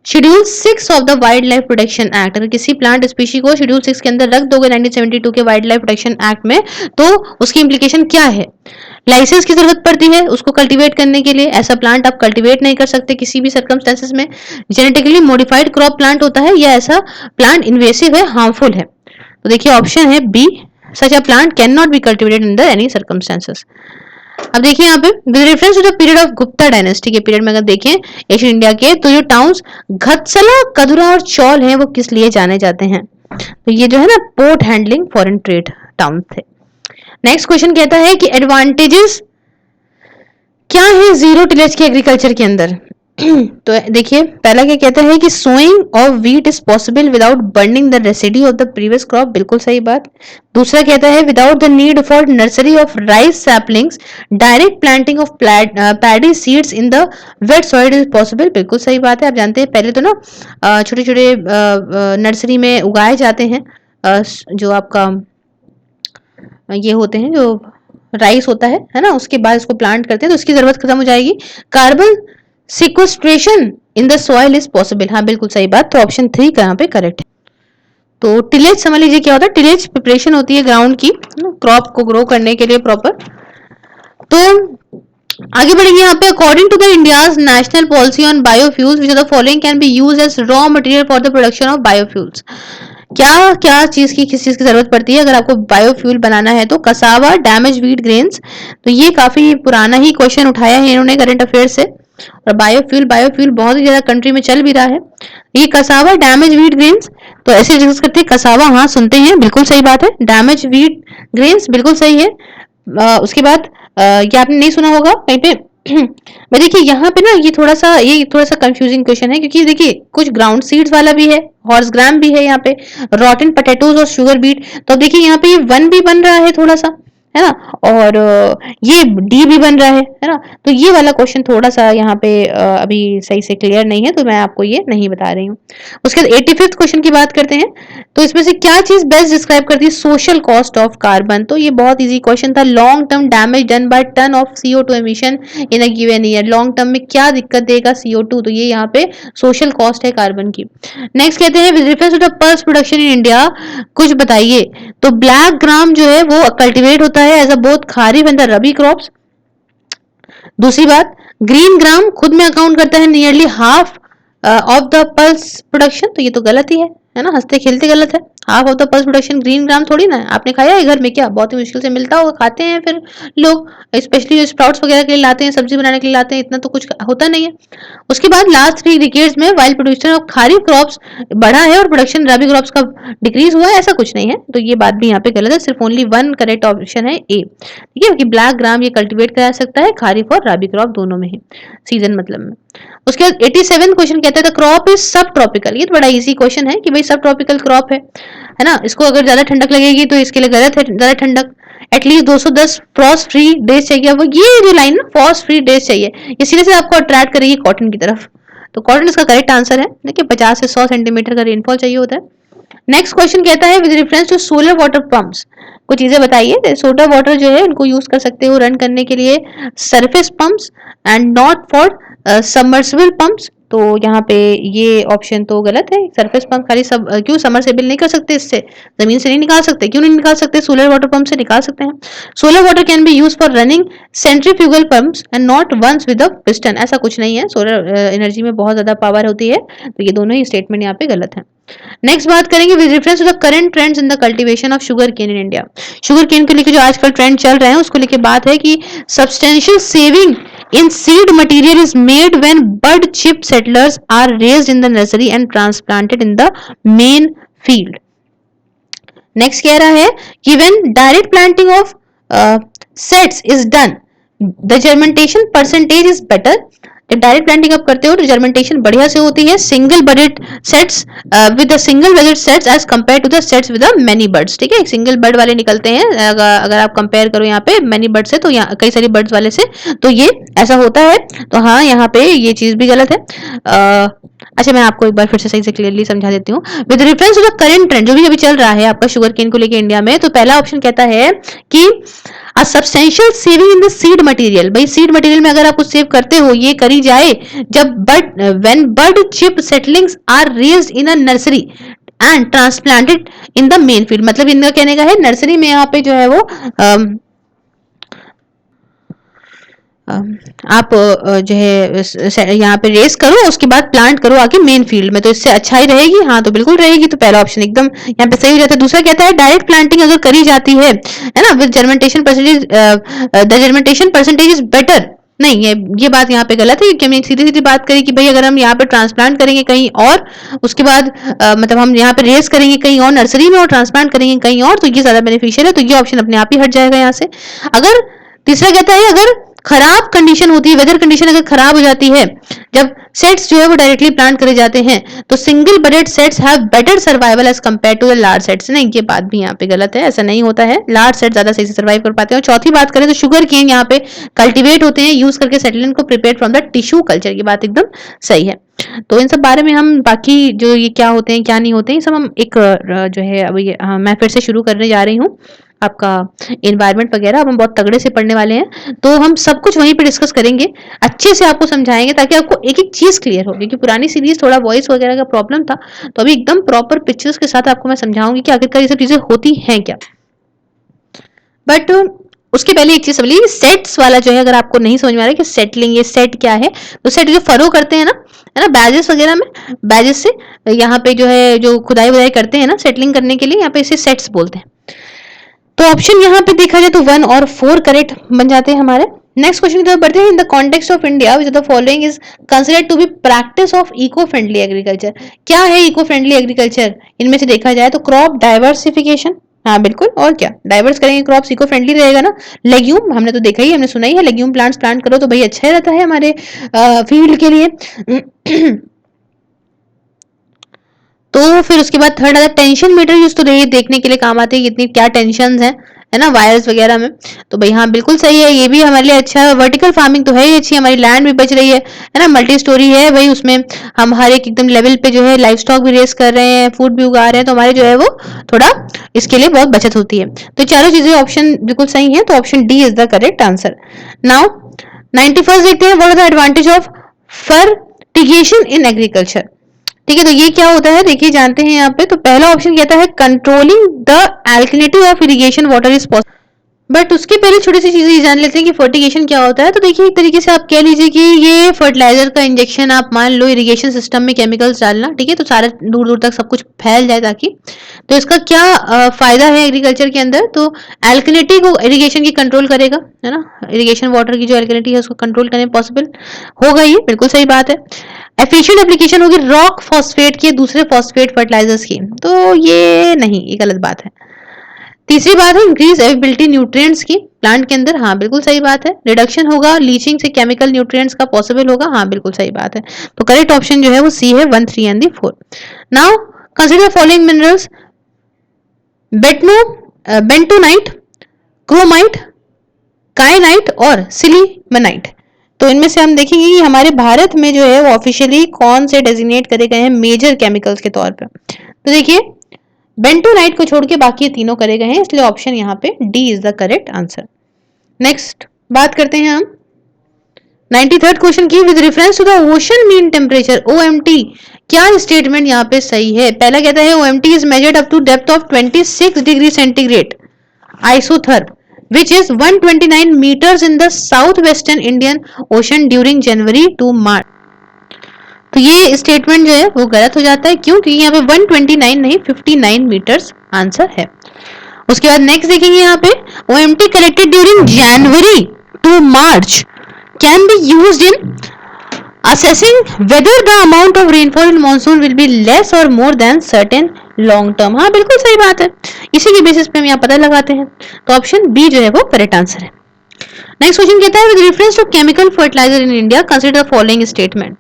schedule 6 of the wild life protection act, अगर किसी प्लांट स्पीशी को शेड्यूल 6 के अंदर रख दोगे 1972 के वाइल्ड लाइफ प्रोटेक्शन एक्ट में, तो उसकी इंप्लीकेशन क्या है? लाइसेंस की जरूरत पड़ती है उसको कल्टीवेट करने के लिए, ऐसा प्लांट आप कल्टीवेट नहीं कर सकते किसी भी सर्कमस्टेंसेस में। जेनेटिकली मॉडिफाइड क्रॉप प्लांट होता है, या ऐसा प्लांट इन्वेसिव है, हार्मफुल है। तो देखिए ऑप्शन है B, such a plant can not be cultivated in the any circumstances. अब देखिए यहाँ पे with reference to the period of Gupta dynasty के पीरियड में अगर देखें एशियन इंडिया के, तो जो टाउन्स घत्सला, कदुरा और चौल हैं वो किस लिए जाने जाते हैं? तो ये जो है ना, port handling foreign trade town थे। नेक्स्ट क्वेश्चन कहता है कि एडवांटेजेस क्या है जीरो टिलेज के एग्रीकल्चर के अंदर। तो देखिए पहला क्या कहता है कि sowing of wheat is possible without burning the residue of the previous crop, बिल्कुल सही बात। दूसरा कहता है without the need for nursery of rice saplings direct planting of paddy seeds in the wet soil is possible, बिल्कुल सही बात है। आप जानते हैं पहले तो ना छोटे छोटे नर्सरी में उगाए जाते हैं जो आपका ये होते हैं, जो राइस होता है ना, उसके बाद इसको प्लांट करते हैं तो उसकी जरूरत खत्म हो जाएगी। Carbon sequestration in the soil is possible, हाँ बिल्कुल सही बात, तो ऑप्शन 3 का यहाँ पे करेक्ट है। तो टिलेज समझ लीजिए क्या होता है, टिलेज प्रिपरेशन होती है ग्राउंड की क्रॉप को ग्रो करने के लिए प्रॉपर। तो आगे बढ़ेंगे यहाँ पे, according to the India's national policy on biofuels which of the following can be used as raw material for the production of biofuels. क्या क्या चीज की किस चीज की जरूरत पड़ती है अगर आपको बायोफ्यूल बनाना है? तो कसावा, डैमेज व्हीट ग्रेन्स, तो ये काफी पुराना ही क्वेश्चन उठाया है इन्होंने करंट अफेयर से, और बायोफ्यूल बहुत ही ज्यादा कंट्री में चल भी रहा है। ये कसावा, डैमेज व्हीट ग्रेन्स, तो ऐसे डिस्कस करते हैं। कसावा हाँ सुनते हैं, बिल्कुल सही बात है। डैमेज व्हीट ग्रेन्स बिल्कुल सही है। उसके बाद ये आपने नहीं सुना होगा कहीं पे मैं देखिए यहाँ पे ना ये थोड़ा सा कंफ्यूजिंग क्वेश्चन है, क्योंकि देखिए कुछ ग्राउंड सीड्स वाला भी है, हॉर्स ग्राम भी है यहाँ पे, रॉटन पोटैटोज और शुगर बीट। तो अब देखिए यहाँ पे ये वन भी बन रहा है थोड़ा सा, है ना, और ये डी भी बन रहा है ना, तो ये वाला क्वेश्चन थोड़ा सा यहाँ पे अभी सही से क्लियर नहीं है, तो मैं आपको ये नहीं बता रही हूँ। उसके बाद 85th क्वेश्चन की बात करते हैं, तो इसमें से क्या चीज बेस्ट डिस्क्राइब करती है सोशल कॉस्ट ऑफ कार्बन? तो ये बहुत इजी क्वेश्चन था, long term damage done by ton of CO2 emission in a given year. Long term में क्या दिक्कत देगा CO2, तो ये यहाँ पे सोशल कॉस्ट है कार्बन की। नेक्स्ट कहते हैं with reference to the pulse production in India, कुछ बताइए। तो ब्लैक ग्राम जो है वो कल्टीवेट होता है as a both kharif and the rabi crops. दूसरी बात, ग्रीन ग्राम खुद में अकाउंट करता है nearly half of the pulse production, तो ये तो गलत ही है ना, हंसते खेलते गलत है। Half of the pulse production green gram थोड़ी ना है, आपने खाया है घर में क्या? बहुत ही मुश्किल से मिलता होगा, खाते हैं फिर लोग, स्पेशली स्प्राउट्स वगैरह के लिए लाते हैं, सब्जी बनाने के लिए लाते हैं, इतना तो कुछ होता नहीं है। उसके बाद लास्ट 3 डिकेड्स में wild production of kharif crops बढ़ा है और प्रोडक्शन रबी क्रॉप्स का डिक्रीज हुआ है, ऐसा कुछ नहीं है, तो ये बात भी यहाँ पे गलत है। सिर्फ ओनली वन करेक्ट ऑप्शन है ए, ठीक है, कि ब्लैक ग्राम ये कल्टीवेट करा सकता है खारिफ और रबी क्रॉप दोनों में ही, सीजन मतलब में। उसके बाद 87 क्वेश्चन कहता है द क्रॉप इज सब ट्रॉपिकल। ये तो बड़ा इजी क्वेश्चन है कि भाई सब ट्रॉपिकल क्रॉप है ना, इसको अगर ज्यादा ठंडक लगेगी तो इसके लिए गलत है, ज्यादा ठंडक एटलीस्ट 210 फ्रॉस्ट फ्री डेज चाहिए। अब ये जो लाइन ना फ्रॉस्ट फ्री डेज चाहिए, ये सीधे से आपको अट्रैक्ट करेगी कॉटन की तरफ, तो कॉटन इसका करेक्ट आंसर है। देखिए 50 से 100 सेंटीमीटर का रेनफॉल चाहिए होता है। नेक्स्ट क्वेश्चन कहता है with reference to solar water pumps, कुछ चीजें बताइए। सोलर वाटर जो है इनको यूज कर सकते हो रन करने के लिए surface pumps and not for submersible pumps, तो यहाँ पे ये ऑप्शन तो गलत है। सरफेस पंप खाली सब क्यों समरसेबल नहीं कर सकते, इससे जमीन से नहीं निकाल सकते? क्यों नहीं निकाल सकते? सोलर वाटर पंप से निकाल सकते हैं। Solar water can be use for running centrifugal pumps and not ones with a piston, ऐसा कुछ नहीं है, सोलर एनर्जी में बहुत ज्यादा पावर होती है, तो ये दोनों ही स्टेटमेंट यहाँ पे गलत है। नेक्स्ट बात करेंगे with reference to the current trends in the cultivation of sugarcane in India. Sugarcane को लेकर जो आजकल ट्रेंड चल रहे हैं उसको लेकर बात है कि substantial saving in seed material is made when bud chip settlers are raised in the nursery and transplanted in the main field. Next कह रहा है कि when direct planting of sets is done, the germination percentage is better. जब direct planting आप करते हो तो germination बढ़िया से होती है single budded setts with single budded setts as compare to the setts with many buds, ठीक है, सिंगल बर्ड वाले निकलते हैं अगर आप कंपेयर करो यहाँ पे मेनी बर्ड से, तो यहाँ कई सारी बर्ड्स वाले से, तो ये ऐसा होता है। तो हाँ, यहाँ पे ये चीज भी गलत है। अच्छा, मैं आपको एक बार फिर से सही से क्लियरली समझा देती हूँ। With reference to the current trend, जो भी अभी चल रहा है आपका शुगर केन को लेकर इंडिया में, तो पहला ऑप्शन कहता है कि a substantial saving in the seed material, भाई सीड मटेरियल में अगर आप कुछ सेव करते हो ये करी जाए जब when bud chip seedlings are raised in a nursery and transplanted in the main field, मतलब इनका कहने का है नर्सरी में यहाँ पे जो है वो आप जो है यहाँ पे रेस करो, उसके बाद प्लांट करो आके मेन फील्ड में, तो इससे अच्छा ही रहेगी। हाँ, तो बिल्कुल रहेगी, तो पहला ऑप्शन एकदम यहाँ पे सही हो जाता है। दूसरा कहता है डायरेक्ट प्लांटिंग अगर करी जाती है ना with germination percentage, the germination percentage is better, नहीं, ये बात यहाँ पे गलत है, क्योंकि हमने सीधी सीधी बात करी कि भाई अगर हम यहाँ पे ट्रांसप्लांट करेंगे कहीं और, उसके बाद मतलब हम यहाँ पे रेस करेंगे कहीं और नर्सरी में और ट्रांसप्लांट करेंगे कहीं और, तो ये ज्यादा बेनिफिशियल है, तो ये ऑप्शन अपने आप ही हट जाएगा यहाँ से। अगर तीसरा कहता है अगर खराब कंडीशन होती है, वेदर कंडीशन अगर खराब हो जाती है जब सेट्स जो है वो डायरेक्टली प्लांट करे जाते हैं, तो single budded setts have better survival as compare to the large setts, नहीं, ये बात भी यहाँ पे गलत है, ऐसा नहीं होता है, लार्ज सेट ज्यादा सही से सर्वाइव कर पाते हैं। और चौथी बात करें तो शुगर केन यहाँ पे कल्टीवेट होते हैं यूज करके सेटलमेंट को prepare from the tissue culture, की बात एकदम सही है। तो इन सब बारे में हम बाकी जो ये क्या होते हैं क्या नहीं होते हैं सब हम एक जो है अभी मैं फिर से शुरू करने जा रही हूँ आपका एनवायरनमेंट वगैरह, अब हम बहुत तगड़े से पढ़ने वाले हैं, तो हम सब कुछ वहीं पे डिस्कस करेंगे, अच्छे से आपको समझाएंगे ताकि आपको एक एक चीज क्लियर हो, क्योंकि पुरानी सीरीज थोड़ा वॉइस वगैरह का प्रॉब्लम था, तो अभी एकदम प्रॉपर पिक्चर्स के साथ आपको मैं समझाऊंगी कि आखिरकार ये सब चीजें होती हैं क्या। बट उसके पहले एक चीज समझ लीजिए, सेट्स वाला जो है अगर आपको नहीं समझ में आ रहा है कि सेटलिंग ये सेट क्या है, तो सेट जो फरो करते हैं ना, है ना, बैजेस वगैरह में, बैजेस से यहाँ पे जो है जो खुदाई वुदाई करते हैं ना सेटलिंग करने के लिए, यहाँ पे इसे सेट्स बोलते हैं। तो ऑप्शन यहाँ पे देखा जाए तो 1 और 4 करेक्ट बन जाते हैं हमारे। नेक्स्ट क्वेश्चन की तरफ बढ़ते हैं। In the context of India which the following is considered to be practice of eco friendly agriculture, क्या है इको फ्रेंडली एग्रीकल्चर? इनमें से देखा जाए तो क्रॉप डाइवर्सिफिकेशन, हाँ बिल्कुल, और क्या, डाइवर्स करेंगे क्रॉप्स, इको फ्रेंडली रहेगा ना। लेग्यूम हमने तो देखा ही, हमने सुना ही है, लेग्यूम प्लांट्स प्लांट करो तो भाई अच्छा रहता है हमारे फील्ड के लिए। तो फिर उसके बाद थर्ड आता है टेंशन मीटर यूज, तो ये देखने के लिए काम आते हैं कितनी क्या टेंशन है है ना, वायर्स वगैरह में। तो भाई हाँ बिल्कुल सही है, ये भी हमारे लिए अच्छा है। वर्टिकल फार्मिंग तो है ही अच्छी, हमारी लैंड भी बच रही है ना, मल्टी स्टोरी है भाई, उसमें हम हर एक एकदम लेवल पे जो है लाइफ स्टॉक भी रेस कर रहे हैं, फूड भी उगा रहे हैं, तो हमारे जो है वो थोड़ा इसके लिए बहुत बचत होती है। तो चारों चीजें ऑप्शन बिल्कुल सही है, तो option D is the correct answer. Now 91 देखते हैं, what are the advantage of fertigation in agriculture. ठीक है, तो ये क्या होता है देखिए जानते हैं यहाँ पे। तो पहला ऑप्शन कहता है controlling the alkalinity of irrigation water is possible. But उसके पहले छोटी सी चीजें जान लेते हैं कि फर्टिगेशन क्या होता है। तो देखिए एक तरीके से आप कह लीजिए कि ये फर्टिलाइजर का इंजेक्शन आप मान लो इरिगेशन सिस्टम में केमिकल्स डालना, ठीक है, तो सारे दूर दूर तक सब कुछ फैल जाए ताकि। तो इसका क्या फायदा है एग्रीकल्चर के अंदर, तो एल्कलिनिटी को इरिगेशन की कंट्रोल करेगा, है ना, इरिगेशन वाटर की जो एल्कलिनिटी है उसको कंट्रोल करने पॉसिबल होगा, ये बिल्कुल सही बात है। एफिशिएंट एप्लीकेशन होगी रॉक फॉस्फेट की दूसरे फॉस्फेट फर्टिलाइजर्स की, तो ये नहीं, ये गलत बात है। तीसरी बात है इंक्रीज एवेबिलिटी न्यूट्रिएंट्स की प्लांट के अंदर, हाँ बिल्कुल सही बात है। रिडक्शन होगा लीचिंग से केमिकल न्यूट्रिएंट्स का पॉसिबल होगा, हाँ बिल्कुल सही बात है। तो करेक्ट ऑप्शन जो है वो सी है 1, 3 and 4। Now consider following minerals, बेटनो बेंटोनाइट, क्रोमाइट, काइनाइट और सिलीमेनाइट। तो इनमें से हम देखेंगे कि हमारे भारत में जो है वो ऑफिशियली कौन से डेजिग्नेट करे गए हैं मेजर केमिकल्स के तौर पर। तो देखिए बेंटोनाइट को छोड़ के बाकी तीनों करे गए हैं, इसलिए ऑप्शन यहाँ पे D is the correct answer. Next बात करते हैं हम 93rd क्वेश्चन की, with reference to the ocean mean temperature OMT, क्या स्टेटमेंट यहाँ पे सही है। पहला कहता है OMT is measured up to depth of 26 degree centigrade isotherm which is 129 meters in the southwestern Indian Ocean during January to March। तो ये स्टेटमेंट जो है वो गलत हो जाता है, क्यों, क्योंकि यहाँ पे 129 नहीं 59 मीटर्स आंसर है। उसके बाद नेक्स्ट देखेंगे यहाँ पे OMT collected during January to March can be used in assessing whether the amount of rainfall in monsoon will be less or more than certain long term। हाँ बिल्कुल सही बात है, इसी के बेसिस पे हम यहाँ पता लगाते हैं। तो ऑप्शन बी जो है वो करेक्ट आंसर है। नेक्स्ट क्वेश्चन कहता है with reference to chemical fertiliser in India consider following statement.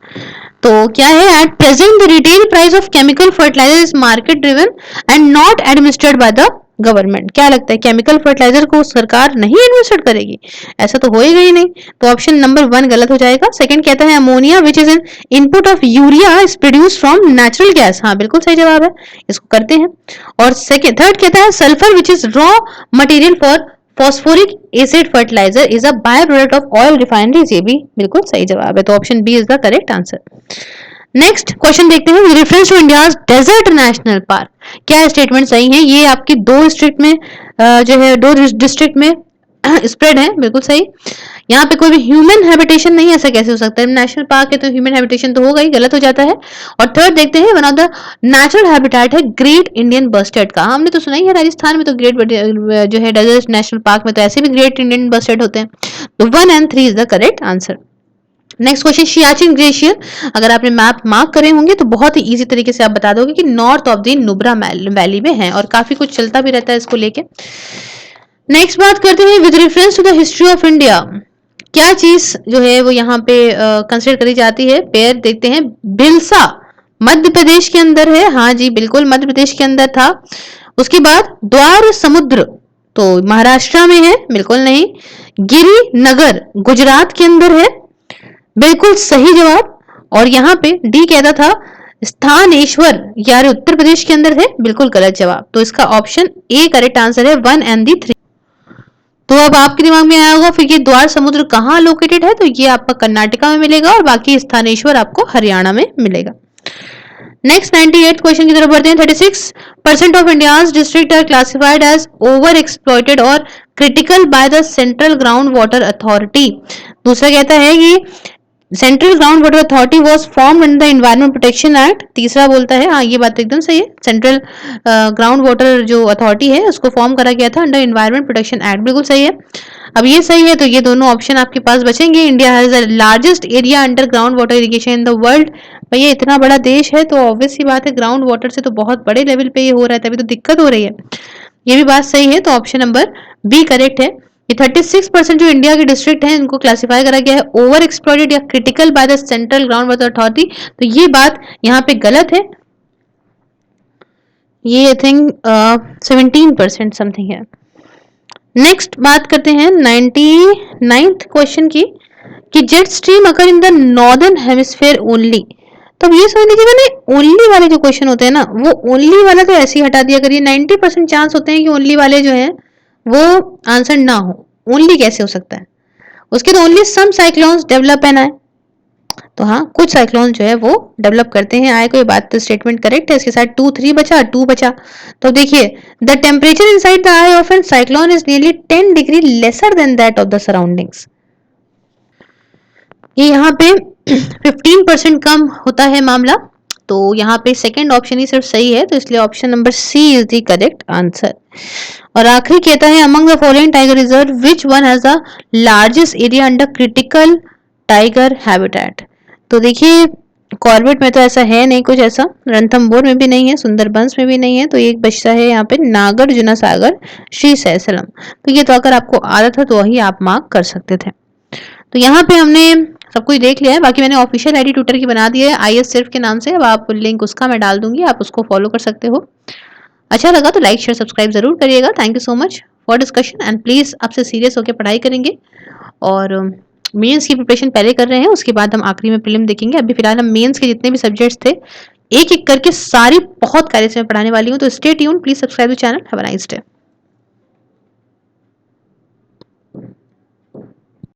तो क्या है, at present the retail price of chemical fertiliser is market driven and not administered by the government. क्या लगता है chemical fertiliser को सरकार नहीं एडमिनिस्ट्रेट करेगी, ऐसा तो होएगा ही नहीं, तो ऑप्शन नंबर 1 गलत हो जाएगा। सेकंड कहता है ammonia which is an input of urea is produce from natural gas, हाँ बिल्कुल सही जवाब है, इसको करते हैं। और थर्ड कहता है sulphur which is raw material for phosphoric acid fertiliser is a by product of oil refineries, ये भी बिल्कुल सही जवाब है, तो option B is the correct answer. Next question देखते हैं, reference to India's desert national park, क्या स्टेटमेंट सही है। ये आपके दो डिस्ट्रिक्ट में जो है दो डिस्ट्रिक्ट में स्प्रेड है, बिल्कुल सही। यहाँ पे कोई भी ह्यूमन हैबिटेशन नहीं, ऐसा कैसे हो सकता है, नेशनल पार्क है तो ह्यूमन हैबिटेशन तो होगा ही, गलत हो जाता है। और थर्ड देखते हैं one of the natural habitat है ग्रेट इंडियन बस्टर्ड का, हमने तो सुना ही है राजस्थान में तो ग्रेट जो है डेजर्ट नेशनल पार्क में तो ऐसे भी ग्रेट इंडियन बस्टर्ड होते हैं। तो 1 and 3 is the correct answer. Next question Siachen glacier, अगर आपने मैप मार्क करे होंगे तो बहुत ही इजी तरीके से आप बता दोगे कि north of the Nubra valley में है, और काफी कुछ चलता भी रहता है इसको लेके। नेक्स्ट बात करते हैं with reference to the history of India, क्या चीज जो है वो यहाँ पे कंसिडर करी जाती है। पेयर देखते हैं, भिलसा मध्य प्रदेश के अंदर है, हाँ जी बिल्कुल मध्य प्रदेश के अंदर था। उसके बाद द्वार समुद्र तो महाराष्ट्र में है, बिल्कुल नहीं। गिरिनगर गुजरात के अंदर है, बिल्कुल सही जवाब। और यहाँ पे डी कहता था स्थानेश्वर यार उत्तर प्रदेश के अंदर है, बिल्कुल गलत जवाब। तो इसका ऑप्शन ए करेक्ट आंसर है 1 and 3। तो अब आपके दिमाग में आया होगा फिर ये द्वार समुद्र कहाँ लोकेटेड है, तो ये आपका कर्नाटका में मिलेगा और बाकी स्थानेश्वर आपको हरियाणा में मिलेगा। नेक्स्ट 98th क्वेश्चन की तरफ बढ़ते हैं। 36% of India's district are classified as over exploited और critical by the central ground water authority. दूसरा कहता है कि central ground water authority was formed under the environment protection act. तीसरा बोलता है, हाँ ये बात एकदम सही है, सेंट्रल ग्राउंड वाटर जो अथॉरिटी है उसको फॉर्म करा गया था अंडर एनवायरमेंट प्रोटेक्शन एक्ट, बिल्कुल सही है। अब ये सही है तो ये दोनों ऑप्शन आपके पास बचेंगे। India has the largest area under ground water irrigation in the world. भैया इतना बड़ा देश है तो ऑब्वियस सी बात है ग्राउंड वाटर से तो बहुत बड़े लेवल पे ये हो रहा है, तभी तो दिक्कत हो रही है। ये भी बात सही है, तो ऑप्शन नंबर बी करेक्ट है। ये 36% जो इंडिया के डिस्ट्रिक्ट हैं इनको क्लासिफाई करा गया है ओवर एक्सप्लॉइटेड या critical by the central ground water authority, तो ये बात यहाँ पे गलत है। ये आई थिंक 17% समथिंग है। नेक्स्ट बात करते हैं 99th क्वेश्चन की कि jet stream occur in the northern hemisphere only. तो अब ये समझ लीजिएगा ना, ओनली वाले जो क्वेश्चन होते हैं ना, वो ओनली वाला तो ऐसे ही हटा दिया करिए। 90% चांस होते हैं कि ओनली वाले जो हैं वो आंसर ना हो। ओनली कैसे हो सकता है? उसके तो only some cyclones develop and आए, तो हाँ कुछ साइक्लोन जो है वो डेवलप करते हैं आए। कोई बात तो स्टेटमेंट करेक्ट है। इसके साथ 2 3 बचा, 2 बचा। तो देखिए the temperature inside the eye of an cyclone is nearly 10 degree lesser than that of the surroundings. ये यहाँ पे 15% कम होता है मामला। तो यहाँ पे सेकंड ऑप्शन ही सिर्फ सही है, तो इसलिए option number C is the correct answer. और आखिरी कहता है among the following tiger reserve which one has the largest area under critical tiger habitat. तो देखिए कॉर्बेट में तो ऐसा है नहीं कुछ ऐसा, रणथंभौर में भी नहीं है, सुंदरबंस में भी नहीं है, तो एक बचता है यहाँ पे नागार्जुन सागर श्री सैसलम। तो ये तो अगर आपको आदत है तो वही आप मार्क कर सकते थे। तो यहाँ पे हमने सब कुछ देख लिया है। बाकी मैंने ऑफिशियल आईडी ट्विटर की बना दी है IS सिर्फ के नाम से। अब आप लिंक उसका मैं डाल दूंगी, आप उसको फॉलो कर सकते हो। अच्छा लगा तो लाइक शेयर सब्सक्राइब जरूर करिएगा। Thank you so much for discussion and please अब से सीरियस होकर पढ़ाई करेंगे। और मेंस की प्रिपरेशन पहले कर रहे हैं, उसके बाद हम आखिरी में प्रीलिम देखेंगे। अभी फिलहाल हम मेंस के जितने भी सब्जेक्ट्स थे एक एक करके सारी बहुत कार्य से मैं पढ़ाने वाली हूँ। तो stay tuned, please subscribe the channel. Have a nice day.